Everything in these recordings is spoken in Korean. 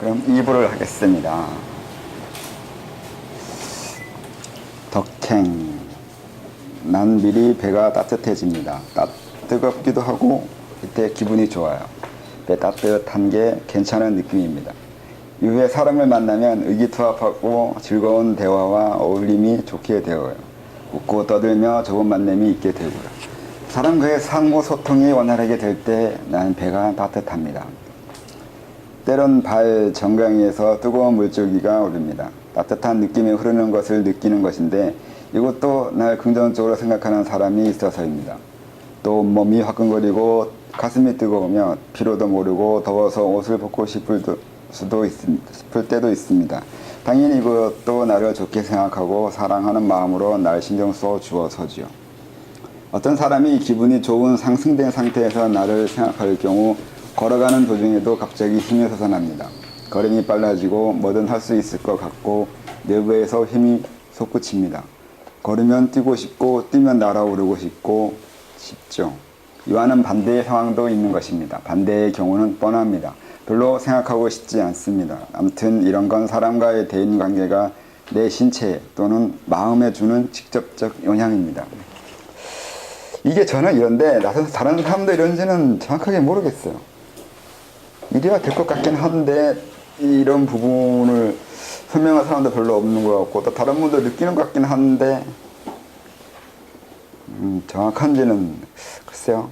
그럼 2부를 하겠습니다. 덕행. 난 미리 배가 따뜻해집니다. 뜨겁기도 하고 이때 기분이 좋아요. 배 따뜻한 게 괜찮은 느낌입니다. 이후에 사람을 만나면 의기투합하고 즐거운 대화와 어울림이 좋게 되어요. 웃고 떠들며 좋은 만남이 있게 되고요. 사람과의 상호 소통이 원활하게 될 때 나는 배가 따뜻합니다. 때론 발 정강이에서 뜨거운 물줄기가 오릅니다. 따뜻한 느낌이 흐르는 것을 느끼는 것인데 이것도 날 긍정적으로 생각하는 사람이 있어서입니다. 또 온몸이 화끈거리고 가슴이 뜨거우며 피로도 모르고 더워서 옷을 벗고 싶을 때도 있습니다. 당연히 이것도 나를 좋게 생각하고 사랑하는 마음으로 날 신경 써 주어서지요. 어떤 사람이 기분이 좋은 상승된 상태에서 나를 생각할 경우 걸어가는 도중에도 갑자기 힘이 솟아납니다. 걸음이 빨라지고 뭐든 할 수 있을 것 같고 내부에서 힘이 솟구칩니다. 걸으면 뛰고 싶고 뛰면 날아오르고 싶죠. 이와는 반대의 상황도 있는 것입니다. 반대의 경우는 뻔합니다. 별로 생각하고 싶지 않습니다. 아무튼 이런 건 사람과의 대인관계가 내 신체 또는 마음에 주는 직접적 영향입니다. 이게 저는 이런데 다른 사람도 이런지는 정확하게 모르겠어요. 이래야 될 것 같긴 한데 이런 부분을 설명할 사람도 별로 없는 것 같고 또 다른 분도 느끼는 것 같긴 한데 정확한지는 글쎄요.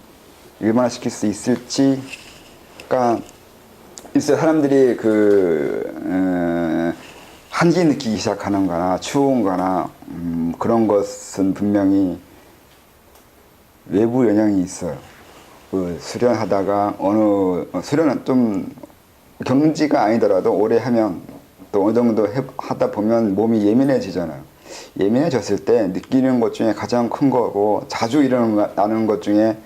일반화시킬 수 있을지가 있어요. 사람들이 한기 느끼기 시작하는 거나 추운 거나 그런 것은 분명히 외부 영향이 있어요. 수련하다가 수련은 좀 경지가 아니더라도 오래 하면 또 어느 정도 하다 보면 몸이 예민해지잖아요. 예민해졌을 때 느끼는 것 중에 가장 큰 거고 자주 일어나는 것 중에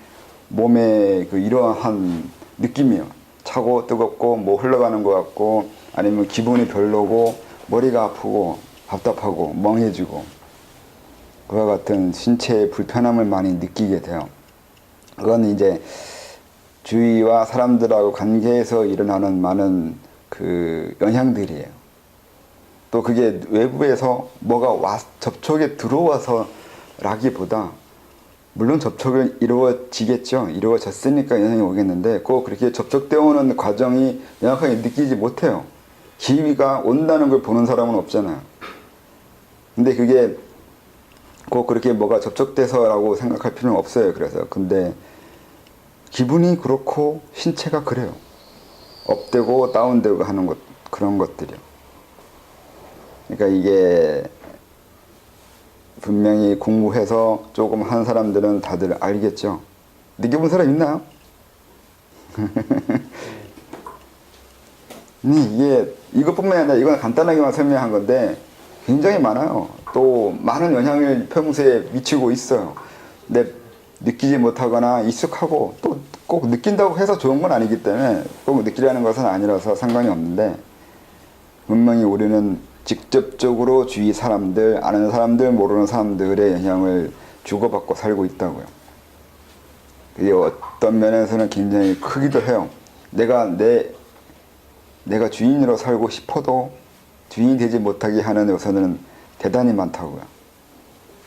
몸에 이러한 느낌이요. 차고 뜨겁고 뭐 흘러가는 것 같고 아니면 기분이 별로고 머리가 아프고 답답하고 멍해지고 그와 같은 신체의 불편함을 많이 느끼게 돼요. 그건 이제 주위와 사람들하고 관계에서 일어나는 많은 영향들이에요. 또 그게 외부에서 뭐가 접촉에 들어와서 라기보다 물론 접촉은 이루어지겠죠. 이루어졌으니까 영향이 오겠는데 꼭 그렇게 접촉되어 오는 과정이 명확하게 느끼지 못해요. 기위가 온다는 걸 보는 사람은 없잖아요. 근데 그게 꼭 그렇게 뭐가 접촉돼서라고 생각할 필요는 없어요. 그래서 근데 기분이 그렇고 신체가 그래요. 업되고 다운되고 하는 그런 것들이요. 그러니까 이게 분명히 공부해서 조금 한 사람들은 다들 알겠죠. 느껴본 사람 있나요? 이게 이것뿐만이 아니라 이건 간단하게만 설명한 건데 굉장히 많아요. 또 많은 영향을 평소에 미치고 있어요. 근데 느끼지 못하거나 익숙하고 또 꼭 느낀다고 해서 좋은 건 아니기 때문에 꼭 느끼려는 것은 아니라서 상관이 없는데 분명히 우리는 직접적으로 주위 사람들, 아는 사람들, 모르는 사람들의 영향을 주고받고 살고 있다고요. 그게 어떤 면에서는 굉장히 크기도 해요. 내가 주인으로 살고 싶어도 주인이 되지 못하게 하는 요소는 대단히 많다고요.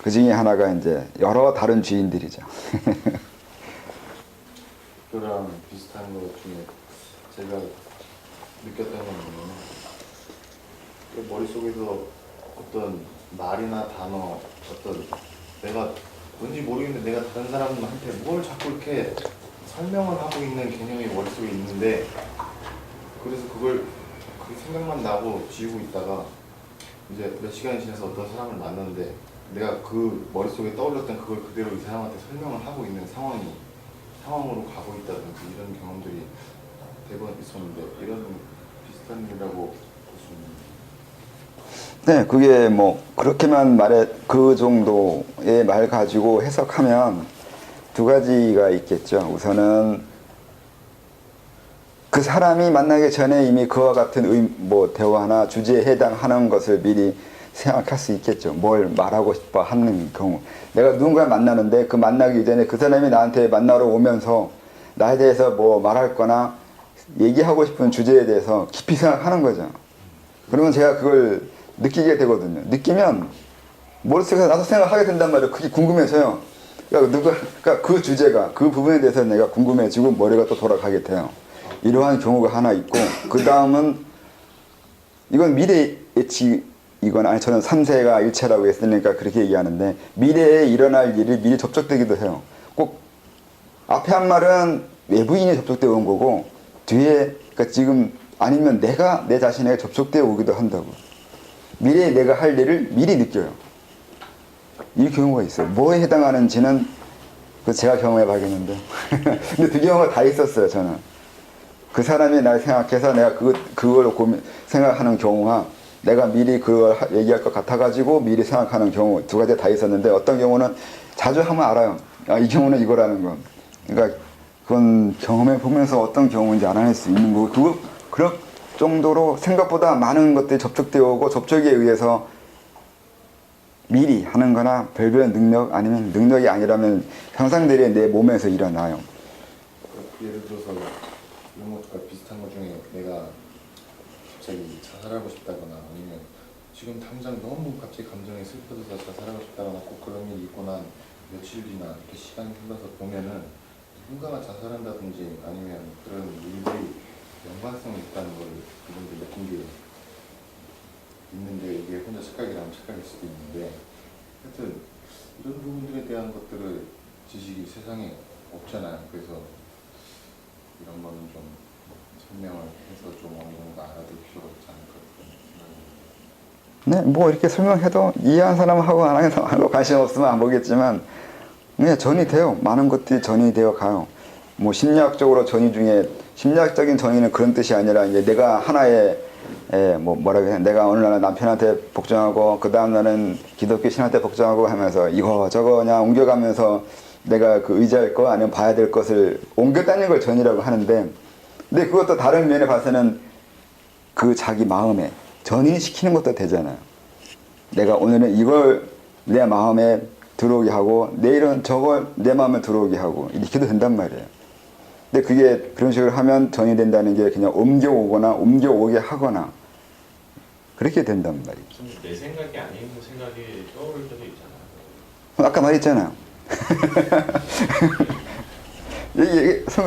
그 중에 하나가 이제 여러 다른 주인들이죠. 그랑 비슷한 것 중에 제가 느꼈던 건 머릿속에서 어떤 말이나 단어, 내가 뭔지 모르겠는데 내가 다른 사람한테 뭘 자꾸 이렇게 설명을 하고 있는 개념이 머릿속에 있는데 그래서 그 생각만 나고 지우고 있다가 이제 몇 시간이 지나서 어떤 사람을 만났는데 내가 그 머릿속에 떠올렸던 그걸 그대로 이 사람한테 설명을 하고 있는 상황으로 가고 있다든지 이런 경험들이 대번 있었는데 이런 비슷한 일이라고 볼 수 있는. 네, 그게 뭐 그렇게만 그 정도의 말 가지고 해석하면 두 가지가 있겠죠. 우선은 그 사람이 만나기 전에 이미 그와 같은 대화나 주제에 해당하는 것을 미리 생각할 수 있겠죠. 뭘 말하고 싶어 하는 경우. 내가 누군가를 만나는데 그 만나기 전에 그 사람이 나한테 만나러 오면서 나에 대해서 뭐 말할 거나 얘기하고 싶은 주제에 대해서 깊이 생각하는 거죠. 그러면 제가 그걸 느끼게 되거든요. 느끼면 머릿속에서 나도 생각하게 된단 말이에요. 그게 궁금해서요. 그러니까 그 주제가, 그 부분에 대해서 내가 궁금해지고 머리가 또 돌아가게 돼요. 이러한 경우가 하나 있고, 그 다음은 이건 미래 예측이거나, 아니 저는 3세가 일체라고 했으니까 그렇게 얘기하는데, 미래에 일어날 일이 미리 접촉되기도 해요. 꼭 앞에 한 말은 외부인이 접촉되어 온 거고, 뒤에, 그러니까 지금 아니면 내가 내 자신에게 접촉되어 오기도 한다고. 미래에 내가 할 일을 미리 느껴요. 이 경우가 있어요. 뭐에 해당하는지는 제가 경험해 봐야겠는데. 근데 두 경우가 다 있었어요, 저는. 그 사람이 날 생각해서 내가 그걸 생각하는 경우와 내가 미리 그걸 얘기할 것 같아가지고 미리 생각하는 경우 두 가지 다 있었는데, 어떤 경우는 자주 하면 알아요. 아, 이 경우는 이거라는 건. 그러니까 그건 경험해 보면서 어떤 경우인지 알아낼 수 있는 거고, 그럴 정도로 생각보다 많은 것들이 접촉되어 오고, 접촉에 의해서 미리 하는 거나 별별 능력, 아니면 능력이 아니라면 현상들이 내 몸에서 일어나요. 예를 들어서 이런 것과 비슷한 것 중에 내가 갑자기 자살하고 싶다거나, 아니면 지금 당장 너무 갑자기 감정이 슬퍼져서 자살하고 싶다거나, 꼭 그런 일이 있고 난 며칠 뒤나 이렇게 시간이 흘러서 보면은 누군가가 자살한다든지 아니면 그런 일들이 연관성이 있다는 걸 그분들 느낀 게 있는데, 이게 혼자 착각이라면 착각일 수도 있는데, 하여튼 이런 부분들에 대한 것들을 지식이 세상에 없잖아요. 그래서 이런 거는 좀 설명을 해서 좀 어느 정도 알아둘 필요가 있지 않을까 네, 생각합니다. 뭐 이렇게 설명해도 이해한 사람하고 안 하는 사람하고 관심 없으면 안 보겠지만, 네, 전이 돼요. 많은 것들이 전이 되어 가요. 뭐 심리학적으로 전이 중에, 심리학적인 전이는 그런 뜻이 아니라, 이제 내가 하나의 뭐라고 해야, 내가 어느 날 남편한테 복종하고 그 다음 날은 기독교 신한테 복종하고 하면서 이거 저거 그냥 옮겨가면서 내가 그 의지할 거 아니면 봐야 될 것을 옮겨 다니는 걸 전이라고 하는데, 근데 그것도 다른 면에 봐서는 그 자기 마음에 전이시키는 것도 되잖아요. 내가 오늘은 이걸 내 마음에 들어오게 하고, 내일은 저걸 내 마음에 들어오게 하고, 이렇게도 된단 말이에요. 근데 그게 그런 식으로 하면 전이 된다는 게 그냥 옮겨오거나 옮겨오게 하거나 그렇게 된단 말이죠. 내 생각이 아닌 생각이 떠오를 때도 있잖아요. 아까 말했잖아요.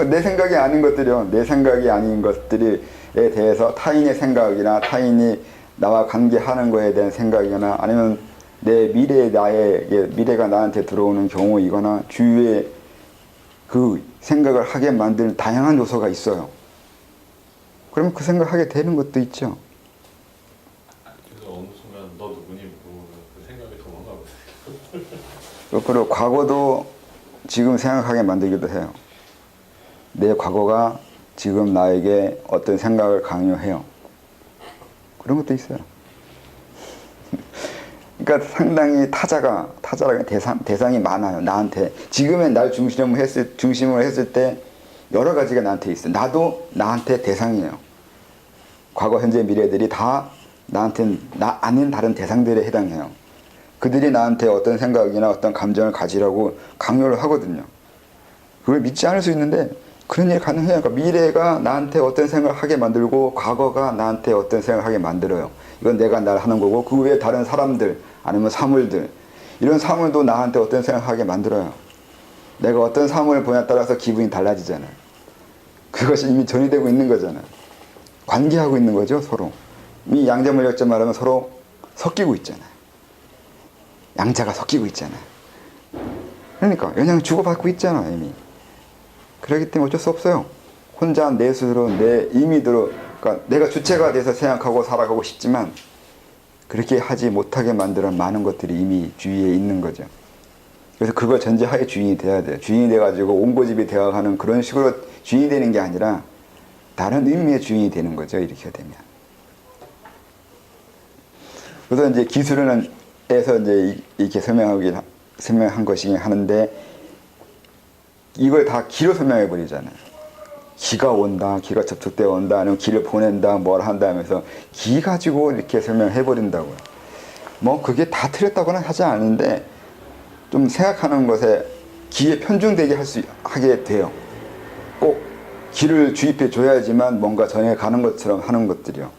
내 생각이 아닌 것들이요. 내 생각이 아닌 것들에 대해서 타인의 생각이나 타인이 나와 관계하는 거에 대한 생각이거나, 아니면 내 미래가 나한테 들어오는 경우이거나, 주위에 그 생각을 하게 만드는 다양한 요소가 있어요. 그러면 그 생각하게 되는 것도 있죠. 그래서 어느 순간 너 누구니 물어보면 그 생각이 도망가고 있어요. 그리고 과거도 지금 생각하게 만들기도 해요. 내 과거가 지금 나에게 어떤 생각을 강요해요. 그런 것도 있어요. 그러니까 상당히 타자가 대상이 많아요. 나한테 지금의 날 중심으로 했을 때 여러 가지가 나한테 있어요. 나도 나한테 대상이에요. 과거, 현재, 미래들이 다 나한테 나 아닌 다른 대상들에 해당해요. 그들이 나한테 어떤 생각이나 어떤 감정을 가지라고 강요를 하거든요. 그걸 믿지 않을 수 있는데 그런 일이 가능해요. 그러니까 미래가 나한테 어떤 생각을 하게 만들고, 과거가 나한테 어떤 생각을 하게 만들어요. 이건 내가 날 하는 거고, 그 외에 다른 사람들 아니면 사물들, 이런 사물도 나한테 어떤 생각을 하게 만들어요. 내가 어떤 사물을 보냐에 따라서 기분이 달라지잖아요. 그것이 이미 전이되고 있는 거잖아요. 관계하고 있는 거죠, 서로. 이 양자물력적 말하면 서로 섞이고 있잖아요. 양자가 섞이고 있잖아요. 그러니까 영향을 주고받고 있잖아, 이미. 그렇기 때문에 어쩔 수 없어요. 혼자 내 스스로 내 임의대로, 그러니까 내가 주체가 돼서 생각하고 살아가고 싶지만 그렇게 하지 못하게 만드는 많은 것들이 이미 주위에 있는 거죠. 그래서 그걸 전제하에 주인이 돼야 돼요. 주인이 돼가지고 옹고집이 되어가는 그런 식으로 주인이 되는 게 아니라 다른 의미의 주인이 되는 거죠, 이렇게 되면. 그래서 이제 기술은 에서 이제 이렇게 설명한 것이 하는데, 이걸 다 기로 설명해 버리잖아요. 기가 온다, 기가 접촉되어 온다, 아니면 기를 보낸다, 뭘 한다 하면서 기 가지고 이렇게 설명해 버린다고요. 뭐 그게 다 틀렸다고는 하지 않은데, 좀 생각하는 것에 기에 편중되게 하게 돼요. 꼭 길을 주입해 줘야지만 뭔가 전해 가는 것처럼 하는 것들이요.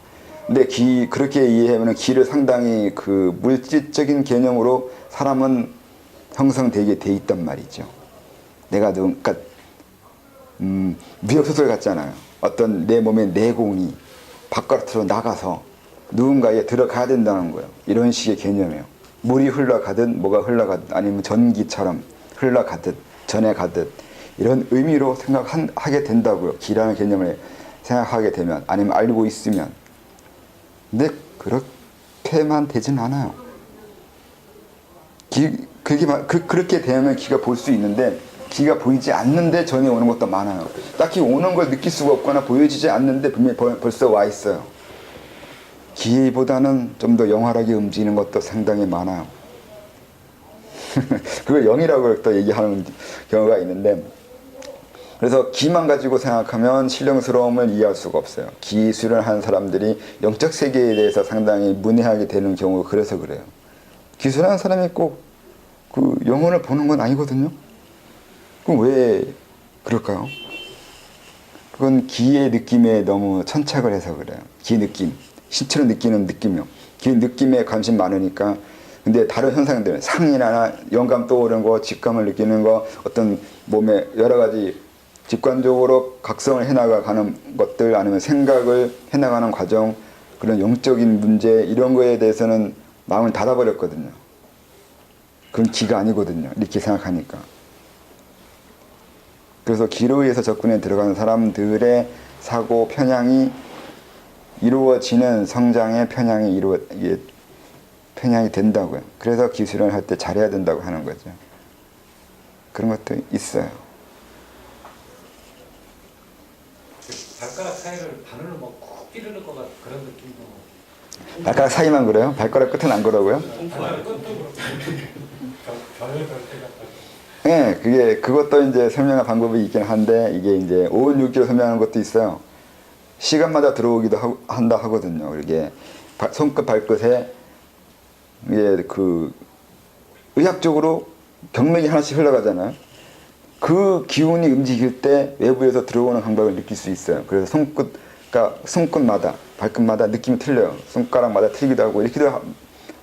근데 그렇게 이해하면 길을 상당히 그 물질적인 개념으로 사람은 형성되게 돼 있단 말이죠. 내가 그러니까 무협 소설 같잖아요. 어떤 내 몸의 내공이 바깥으로 나가서 누군가에 들어가야 된다는 거예요. 이런 식의 개념이에요. 물이 흘러가듯 뭐가 흘러가듯 아니면 전기처럼 흘러가듯 전해가듯 이런 의미로 생각하게 된다고요. 기라는 개념을 생각하게 되면 아니면 알고 있으면. 근데 그렇게만 되진 않아요. 그렇게 되면 기가 볼 수 있는데 기가 보이지 않는데 전해 오는 것도 많아요. 딱히 오는 걸 느낄 수가 없거나 보여지지 않는데 분명히 벌써 와 있어요. 기보다는 좀 더 영활하게 움직이는 것도 상당히 많아요. 그걸 영이라고 또 얘기하는 경우가 있는데, 그래서 기만 가지고 생각하면 신령스러움을 이해할 수가 없어요. 기 수련하는 사람들이 영적 세계에 대해서 상당히 문외하게 되는 경우가 그래서 그래요. 기술하는 사람이 꼭 그 영혼을 보는 건 아니거든요. 그럼 왜 그럴까요? 그건 기의 느낌에 너무 천착을 해서 그래요. 기 느낌, 신체로 느끼는 느낌이요. 기 느낌에 관심 많으니까. 근데 다른 현상들, 상이나 영감 떠오르는 거, 직감을 느끼는 거, 어떤 몸에 여러 가지 직관적으로 각성을 해나가는 것들, 아니면 생각을 해나가는 과정, 그런 영적인 문제, 이런 거에 대해서는 마음을 닫아버렸거든요. 그건 기가 아니거든요. 이렇게 생각하니까. 그래서 기로 의해서 접근에 들어가는 사람들의 사고 편향이 이루어지는 성장의 편향이 편향이 된다고요. 그래서 기술을 할 때 잘해야 된다고 하는 거죠. 그런 것도 있어요. 발가락 사이를 바늘로 막 찌르는 것 같은 그런 느낌도. 발가락 사이만 그래요? 발가락 끝은 안 그러고요? 발가락 끝도 그렇고 별의별 때가. 네, 그것도 이제 설명할 방법이 있긴 한데, 이게 이제 5원 6기로 설명하는 것도 있어요. 시간마다 들어오기도 한다 하거든요. 이게 손끝 발끝에 이게 그 의학적으로 경맥이 하나씩 흘러가잖아요. 그 기운이 움직일 때 외부에서 들어오는 감각을 느낄 수 있어요. 그래서 손끝마다 발끝마다 느낌이 틀려요. 손가락마다 틀리기도 하고 이렇게도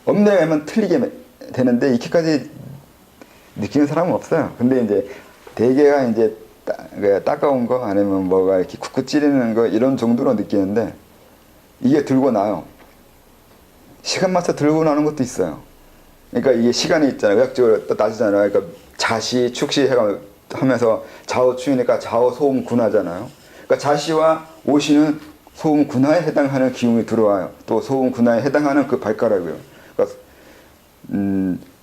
엄밀하면 틀리게 되는데 이렇게까지 느끼는 사람은 없어요. 근데 이제 대개가 이제 따가운 거 아니면 뭐가 이렇게 쿡쿡 찌르는 거 이런 정도로 느끼는데, 이게 들고 나요. 시간 맞춰 들고 나는 것도 있어요. 그러니까 이게 시간이 있잖아요. 의학적으로 따지잖아요. 그러니까 자시, 축시 하면서 좌우 추이니까 좌우 소음 군하잖아요. 그러니까 자시와 오시는 소음 군하에 해당하는 기운이 들어와요. 또 소음 군하에 해당하는 그 발가락이요. 그러니까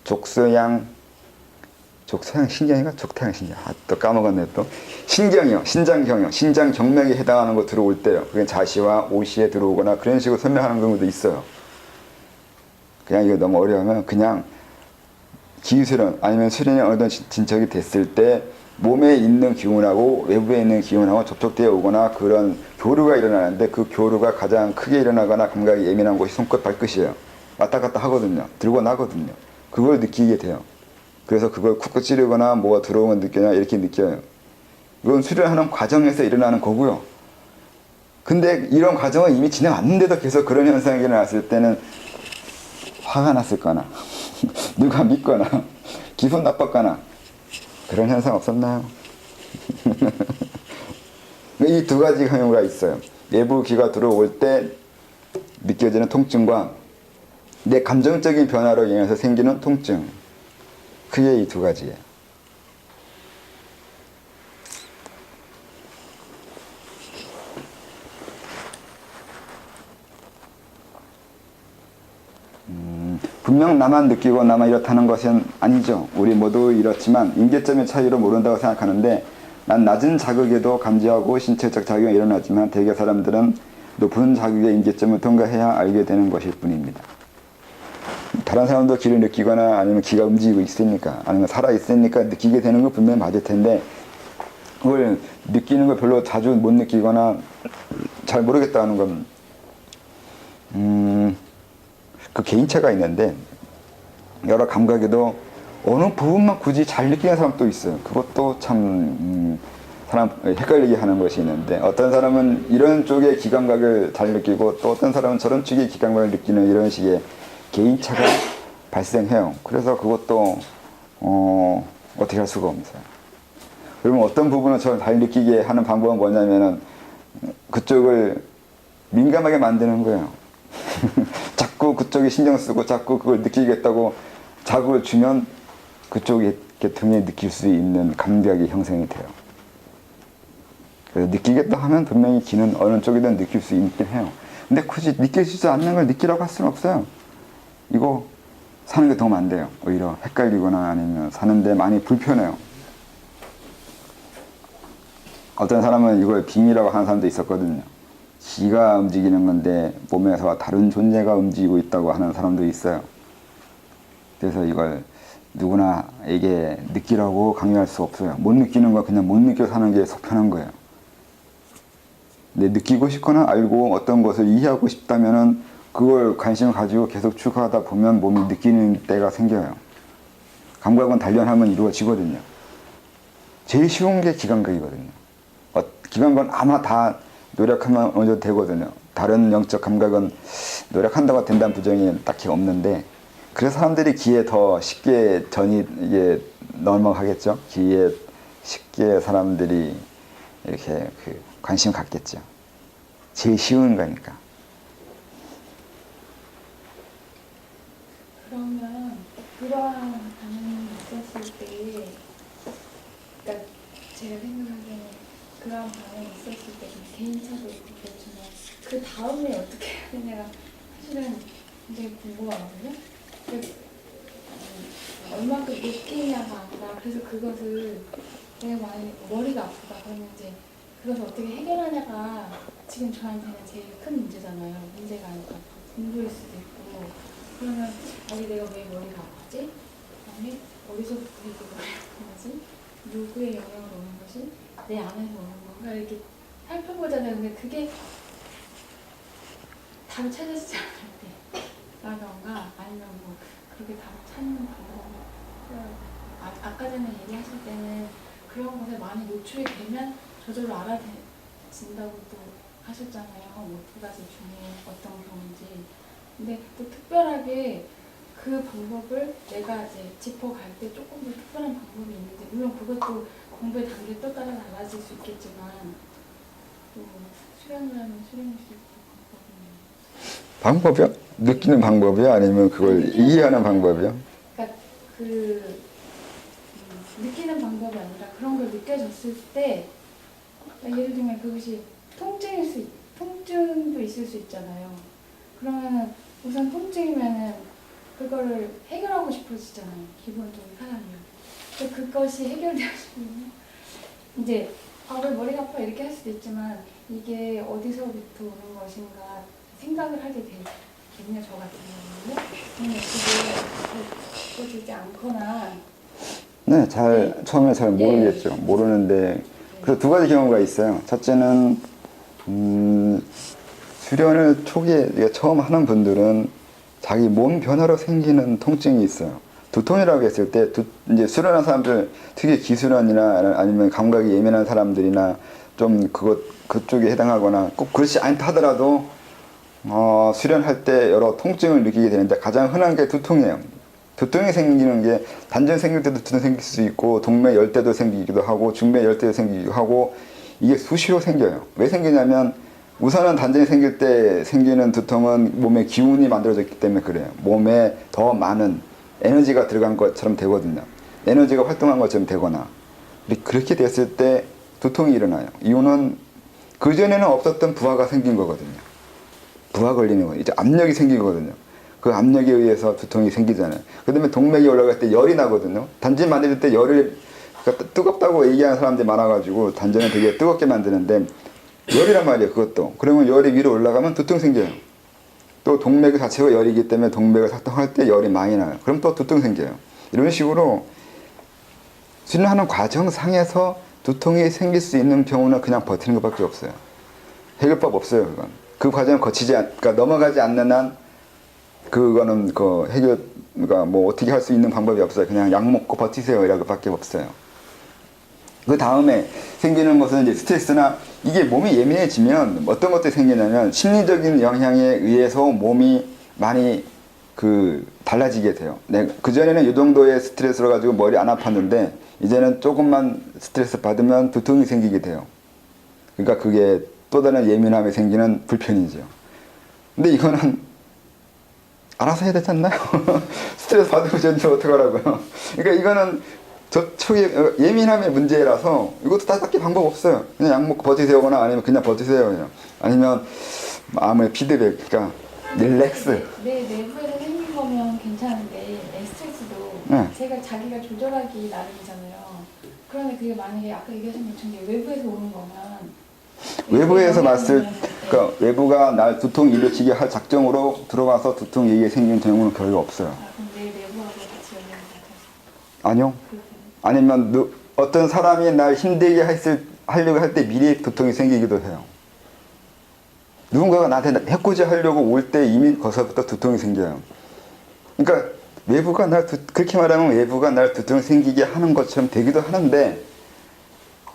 족서양 신경인가? 족태양 신경. 또 까먹었네 또. 신경이요. 신장경이요. 신장 경맥에 해당하는 거 들어올 때요. 그게 자시와 오시에 들어오거나 그런 식으로 설명하는 경우도 있어요. 그냥 이거 너무 어려우면 그냥 기수련 아니면 수련이 어느 정도 진척이 됐을 때 몸에 있는 기운하고 외부에 있는 기운하고 접촉되어 오거나 그런 교류가 일어나는데, 그 교류가 가장 크게 일어나거나 감각이 예민한 곳이 손끝 발끝이에요. 왔다 갔다 하거든요. 들고 나거든요. 그걸 느끼게 돼요. 그래서 그걸 쿡쿡 찌르거나 뭐가 들어오면 느끼냐 이렇게 느껴요. 이건 수련하는 과정에서 일어나는 거고요. 근데 이런 과정은 이미 지나왔는데도 계속 그런 현상이 일어났을 때는 화가 났을 거나 누가 믿거나 기분 나빴거나 그런 현상 없었나요? 이 두 가지 경우가 있어요. 외부 기가 들어올 때 느껴지는 통증과 내 감정적인 변화로 인해서 생기는 통증. 그게 이 두 가지예요. 분명 나만 느끼고 나만 이렇다는 것은 아니죠. 우리 모두 이렇지만 임계점의 차이로 모른다고 생각하는데, 난 낮은 자극에도 감지하고 신체적 작용이 일어나지만 대개 사람들은 높은 자극의 임계점을 통과해야 알게 되는 것일 뿐입니다. 다른 사람도 기를 느끼거나 아니면 기가 움직이고 있으니까 아니면 살아있으니까 느끼게 되는 건 분명히 맞을 텐데, 그걸 느끼는 걸 별로 자주 못 느끼거나 잘 모르겠다는 건 그 개인차가 있는데, 여러 감각에도 어느 부분만 굳이 잘 느끼는 사람도 있어요. 그것도 참 사람 헷갈리게 하는 것이 있는데 어떤 사람은 이런 쪽의 기감각을 잘 느끼고 또 어떤 사람은 저런 쪽의 기감각을 느끼는 이런 식의 개인차가 발생해요. 그래서 그것도 어떻게 할 수가 없어요. 그러면 어떤 부분을 저를 잘 느끼게 하는 방법은 뭐냐면은 그쪽을 민감하게 만드는 거예요. 자꾸 그쪽에 신경 쓰고 자꾸 그걸 느끼겠다고 자극을 주면 그쪽이 계통에 느낄 수 있는 감각이 형성이 돼요. 그래서 느끼겠다 하면 분명히 기는 어느 쪽이든 느낄 수 있긴 해요. 근데 굳이 느끼지 않는 걸 느끼라고 할 수는 없어요. 이거 사는 게 도움 안 돼요. 오히려 헷갈리거나 아니면 사는데 많이 불편해요. 어떤 사람은 이걸 빙이라고 하는 사람도 있었거든요. 기가 움직이는 건데 몸에서 다른 존재가 움직이고 있다고 하는 사람도 있어요. 그래서 이걸 누구나에게 느끼라고 강요할 수 없어요. 못 느끼는 거 그냥 못 느껴 사는 게 속편한 거예요. 근데 느끼고 싶거나 알고 어떤 것을 이해하고 싶다면은 그걸 관심을 가지고 계속 추구하다 보면 몸이 느끼는 때가 생겨요. 감각은 단련하면 이루어지거든요. 제일 쉬운 게 기감각이거든요. 기감각은 아마 다 노력하면 어느 정도 되거든요. 다른 영적 감각은 노력한다고 된다는 부정이 딱히 없는데 그래서 사람들이 기에 더 쉽게 이게 넘어가겠죠. 기에 쉽게 사람들이 이렇게 관심 갖겠죠. 제일 쉬운 거니까. 그러면 그러한 반응이 있었을 때, 그러니까 제가 생각하기에는 그러한 반응이 있었을 때 개인차도 있겠지만 그 다음에 어떻게 해야 되냐가 사실은 굉장히 궁금하거든요. 얼마큼 느끼냐가 아니라 그래서 그것을 내가 많이 머리가 아프다 그러면 이제 그것을 어떻게 해결하냐가 지금 저한테는 제일 큰 문제잖아요. 문제가 아니라 공부일 수도 있고 그러면 아니 내가 왜 머리가 아프지? 그다음에 어디서부터 이렇게 머리가 아픈 거지? 누구의 영향으로 오는 것이 내 안에서 오는 건가 이렇게 살펴보잖아요. 근데 그게 답을 찾아지지 않을 때 라던가 아니면 뭐 그렇게 답을 찾는 방법을 아까 전에 얘기하실 때는 그런 것에 많이 노출이 되면 저절로 알아진다고 또 하셨잖아요. 뭐 두 가지 중에 어떤 경우인지. 근데 또 특별하게 그 방법을 내가 이제 짚어갈 때 조금 더 특별한 방법이 있는데 물론 그것도 공부의 단계에 또 따라 달라질 수 있겠지만 또 수련을 하면 수련할 수 있는 방법이요? 느끼는 방법이요? 아니면 그걸 이해하는 방법이요? 그러니까 느끼는 방법이 아니라 그런 걸 느껴졌을 때 예를 들면 그것이 통증도 있을 수 있잖아요. 그러면은 우선 통증이면은 그거를 해결하고 싶어지잖아요. 기본적인 사람이요. 근데 그것이 해결되었으면 이제 왜 머리가 아파 이렇게 할 수도 있지만 이게 어디서부터 오는 것인가 생각을 하게 되겠네요. 저 같은 경우는. 근데 그게 느껴지지 않거나 네, 처음에 잘 모르겠죠. 모르는데 그래서 두 가지 경우가 있어요. 첫째는 수련을 초기에 처음 하는 분들은 자기 몸 변화로 생기는 통증이 있어요. 두통이라고 했을 때 이제 수련한 사람들 특히 기수련이나 아니면 감각이 예민한 사람들이나 좀 그쪽에 해당하거나 꼭 그렇지 않다 하더라도 수련할 때 여러 통증을 느끼게 되는데 가장 흔한 게 두통이에요. 두통이 생기는 게 단전 생길 때도 두통 생길 수 있고 동맥 열 때도 생기기도 하고 중맥 열 때도 생기기도 하고 이게 수시로 생겨요. 왜 생기냐면 우선은 단전이 생길 때 생기는 두통은 몸에 기운이 만들어졌기 때문에 그래요. 몸에 더 많은 에너지가 들어간 것처럼 되거든요. 에너지가 활동한 것처럼 되거나 그렇게 됐을 때 두통이 일어나요. 이유는 그전에는 없었던 부하가 생긴 거거든요. 부하 걸리는 거예요. 이제 압력이 생기거든요. 그 압력에 의해서 두통이 생기잖아요. 그 다음에 동맥이 올라갈 때 열이 나거든요. 단전 만들 때 열을 뜨겁다고 얘기하는 사람들이 많아가지고 단전을 되게 뜨겁게 만드는데 열이란 말이에요. 그것도. 그러면 열이 위로 올라가면 두통 생겨요. 또 동맥 자체가 열이기 때문에 동맥을 작동할 때 열이 많이 나요. 그럼 또 두통 생겨요. 이런 식으로 수련하는 과정상에서 두통이 생길 수 있는 경우는 그냥 버티는 것밖에 없어요. 해결법 없어요. 그건. 그 과정을 그러니까 넘어가지 않는 한 그거는 해결가 뭐 어떻게 할 수 있는 방법이 없어요. 그냥 약 먹고 버티세요. 이런 것밖에 없어요. 그 다음에 생기는 것은 이제 스트레스나 이게 몸이 예민해지면 어떤 것들이 생기냐면 심리적인 영향에 의해서 몸이 많이 달라지게 돼요. 그전에는 이 정도의 스트레스로 가지고 머리 안 아팠는데 이제는 조금만 스트레스 받으면 두통이 생기게 돼요. 그러니까 그게 또 다른 예민함이 생기는 불편이죠. 근데 이거는 알아서 해야 되지 않나요? 스트레스 받으면 저한테 어떡하라고요? 그러니까 이거는 저축의 예민함의 문제라서 이것도 딱히 방법 없어요. 그냥 약 먹고 버티세요거나 아니면 그냥 버티세요. 그냥. 아니면 마음의 피드백, 그러니까 릴렉스. 내 내부에서 생긴 거면 괜찮은데 내 스트레스도 네. 자기가 조절하기 나름이잖아요. 그런데 그게 만약에 아까 얘기하신 것처럼 외부에서 오는 거면 외부에서 그러니까 외부가 날 두통 일으키게 할 작정으로 들어가서 두통 얘기가 생기는 경우는 거의 없어요. 그럼 내 내부하고 같이 연결이 돼. 아니요. 아니면 어떤 사람이 날 힘들게 하려고 할 때 미리 두통이 생기기도 해요. 누군가가 나한테 해코지 하려고 올 때 이미 거기서부터 두통이 생겨요. 그러니까 외부가 그렇게 말하면 외부가 날 두통이 생기게 하는 것처럼 되기도 하는데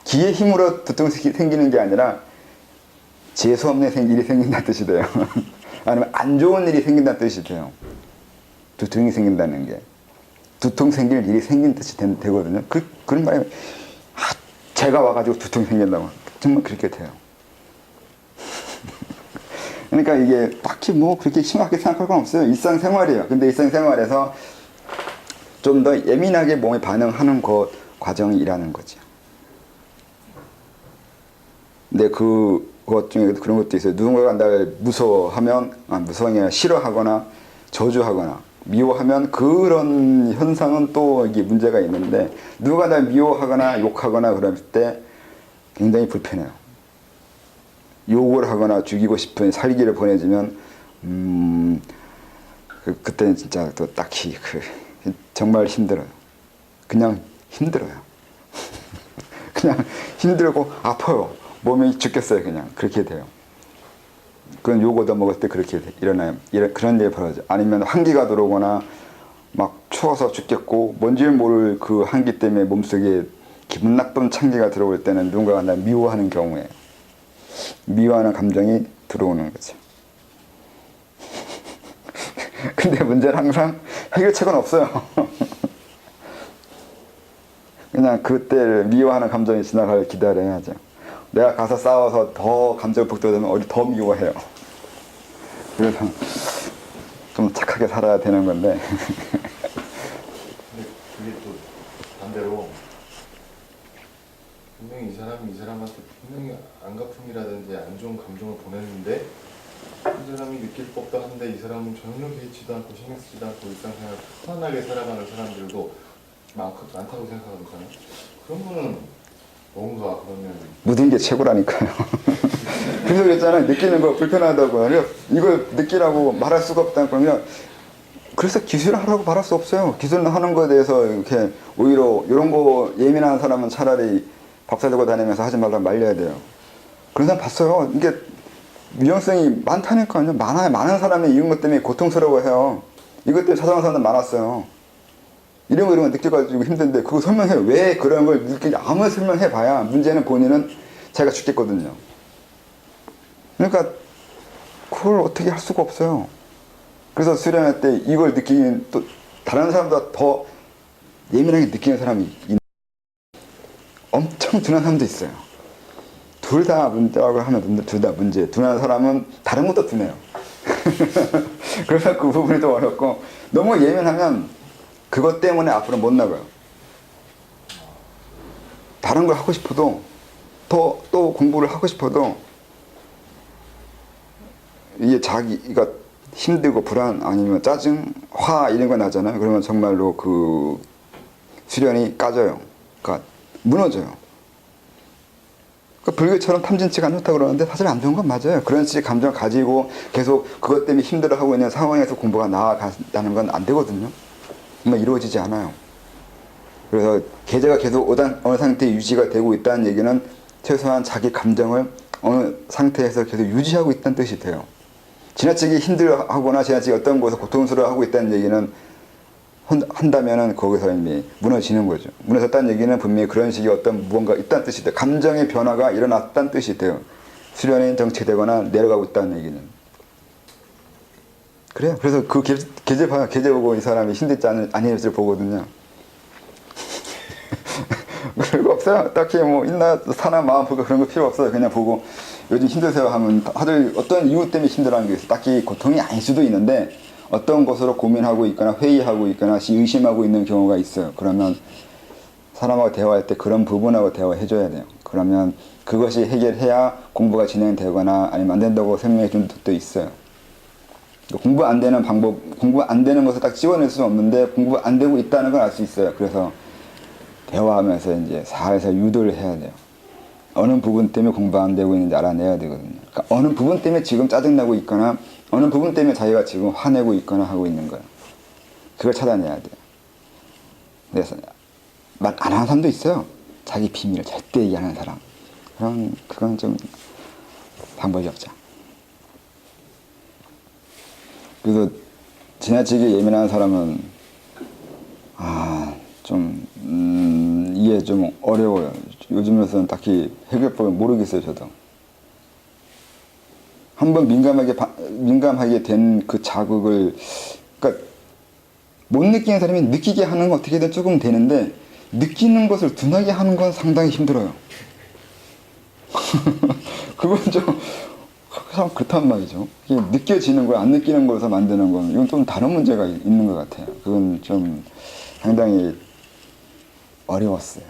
기의 힘으로 두통이 생기는 게 아니라 재수 없는 일이 생긴다는 뜻이 돼요. 아니면 안 좋은 일이 생긴다는 뜻이 돼요. 두통이 생긴다는 게. 두통 생길 일이 생긴 뜻이 되거든요. 그런 말이 제가 와가지고 두통이 생긴다고. 정말 그렇게 돼요. 그러니까 이게 딱히 그렇게 심하게 생각할 건 없어요. 일상생활이에요. 근데 일상생활에서 좀 더 예민하게 몸이 반응하는 과정이라는 거죠. 근데 그것 중에도 그런 것도 있어요. 누군가가 날 무서워하면, 무서워하는 게 아니라 싫어하거나 저주하거나 미워하면 그런 현상은 또 이게 문제가 있는데 누가 날 미워하거나 욕하거나 그럴 때 굉장히 불편해요. 욕을 하거나 죽이고 싶은 살기를 보내주면 그때는 진짜 또 딱히 정말 힘들어요. 그냥 힘들어요. 그냥 힘들고 아파요. 몸이 죽겠어요. 그냥 그렇게 돼요. 그건 욕 얻어먹을 때 그렇게 일어나요. 그런 일이 벌어져요. 아니면 환기가 들어오거나 막 추워서 죽겠고 뭔지를 모를 그 한기 때문에 몸속에 기분 나쁜 창기가 들어올 때는 누군가가 날 미워하는 경우에 미워하는 감정이 들어오는 거죠. 근데 문제는 항상 해결책은 없어요. 그냥 그때를 미워하는 감정이 지나갈 기다려야죠. 내가 가서 싸워서 더 감정이 북돋으면 어디 더 미워해요. 그래서 좀 착하게 살아야 되는 건데. 근데 그게 또 반대로 분명히 이 사람한테 분명히 안가품이라든지 안 좋은 감정을 보냈는데 이 사람이 느낄 법도 한데 이 사람은 전혀 개의치도 않고 신경 쓰지도 않고 일상생활 편안하게 살아가는 사람들도 많다고 생각하거든요. 그런 거는 뭔가 그러면 묻은 게 최고라니까요. 그래서 그랬잖아요. 느끼는 거 불편하다고. 이걸 느끼라고 말할 수가 없다는 거면 그래서 기술을 하라고 말할 수 없어요. 기술을 하는 거에 대해서 이렇게 오히려 이런 거 예민한 사람은 차라리 밥 사들고 다니면서 하지 말라고 말려야 돼요. 그런 사람 봤어요. 이게 위험성이 많다니까요. 많은 사람이 이런 것 때문에 고통스러워해요. 이것 때문에 찾아가는 사람들 많았어요. 이런 거 느껴가지고 힘든데 그거 설명해요. 왜 그런 걸 느끼지? 아무리 설명해봐야 문제는 본인은 자기가 죽겠거든요. 그러니까 그걸 어떻게 할 수가 없어요. 그래서 수련할 때 이걸 느끼는 또 다른 사람보다 더 예민하게 느끼는 사람이 엄청 둔한 사람도 있어요. 둘 다 문제라고 하면 둘 다 문제. 둔한 사람은 다른 것도 둔해요. 그래서 그 부분이 좀 어렵고 너무 예민하면 그것 때문에 앞으로 못 나가요. 다른 걸 하고 싶어도 또 공부를 하고 싶어도 이게 자기가 힘들고 불안 아니면 짜증, 화 이런 거 나잖아요. 그러면 정말로 그 수련이 까져요. 그러니까 무너져요. 그러니까 불교처럼 탐진치가 안 좋다고 그러는데 사실 안 좋은 건 맞아요. 그런 식의 감정을 가지고 계속 그것 때문에 힘들어하고 있는 상황에서 공부가 나아간다는 건 안 되거든요. 정말 이루어지지 않아요. 그래서 계제가 계속 어느 상태에 유지가 되고 있다는 얘기는 최소한 자기 감정을 어느 상태에서 계속 유지하고 있다는 뜻이 돼요. 지나치게 힘들어하거나 지나치게 어떤 곳에서 고통스러워하고 있다는 얘기는 한다면은 거기서 이미 무너지는 거죠. 무너졌다는 얘기는 분명히 그런 식의 어떤 무언가 있다는 뜻이 돼요. 감정의 변화가 일어났다는 뜻이 돼요. 수련이 정체되거나 내려가고 있다는 얘기는. 그래요. 그래서 그 계제 봐요. 계제 보고 이 사람이 힘들지 아니할지 보거든요. 별거 없어요. 딱히 뭐 있나 사람 마음 보고 그런 거 필요 없어요. 그냥 보고 요즘 힘드세요 하면 다들 어떤 이유 때문에 힘들어하는 게 있어요. 딱히 고통이 아닐 수도 있는데 어떤 것으로 고민하고 있거나 회의하고 있거나 의심하고 있는 경우가 있어요. 그러면 사람하고 대화할 때 그런 부분하고 대화해줘야 돼요. 그러면 그것이 해결해야 공부가 진행되거나 아니면 안 된다고 설명해 준 것도 있어요. 공부 안 되는 방법, 공부 안 되는 것을 딱 찍어낼 수는 없는데 공부 안 되고 있다는 걸 알 수 있어요. 그래서 대화하면서 이제 살살 유도를 해야 돼요. 어느 부분 때문에 공부 안 되고 있는지 알아내야 되거든요. 그러니까 어느 부분 때문에 지금 짜증나고 있거나 어느 부분 때문에 자기가 지금 화내고 있거나 하고 있는 거예요. 그걸 찾아내야 돼요. 그래서 말 안 하는 사람도 있어요. 자기 비밀을 절대 얘기 안 하는 사람. 그건 좀 방법이 없죠. 그래서 지나치게 예민한 사람은 이해 좀 어려워요. 요즘에서는 딱히 해결법을 모르겠어요, 저도. 한번 민감하게 된 그 자극을, 그러니까 못 느끼는 사람이 느끼게 하는 건 어떻게든 조금 되는데 느끼는 것을 둔하게 하는 건 상당히 힘들어요. 그건 참 그렇단 말이죠. 이게 느껴지는 걸 안 느끼는 거에서 만드는 건 이건 좀 다른 문제가 있는 것 같아요. 그건 좀 상당히 어려웠어요.